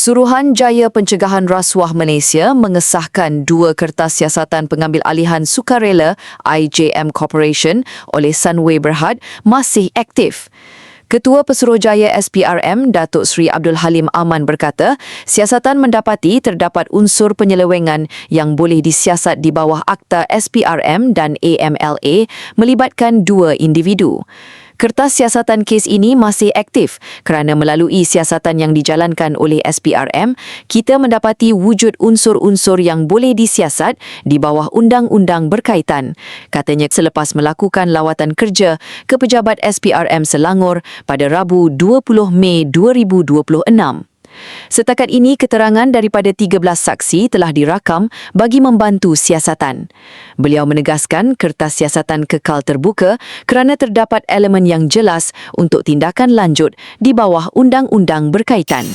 Suruhanjaya Pencegahan Rasuah Malaysia mengesahkan 2 kertas siasatan pengambil alihan sukarela IJM Corporation oleh Sunway Berhad masih aktif. Ketua Pesuruhjaya SPRM, Datuk Seri Abdul Halim Aman berkata, siasatan mendapati terdapat unsur penyelewengan yang boleh disiasat di bawah Akta SPRM dan AMLA melibatkan 2 individu. Kertas siasatan kes ini masih aktif kerana melalui siasatan yang dijalankan oleh SPRM, kita mendapati wujud unsur-unsur yang boleh disiasat di bawah undang-undang berkaitan. Katanya selepas melakukan lawatan kerja ke pejabat SPRM Selangor pada Rabu 20 Mei 2026. Setakat ini, keterangan daripada 13 saksi telah dirakam bagi membantu siasatan. Beliau menegaskan kertas siasatan kekal terbuka kerana terdapat elemen yang jelas untuk tindakan lanjut di bawah undang-undang berkaitan.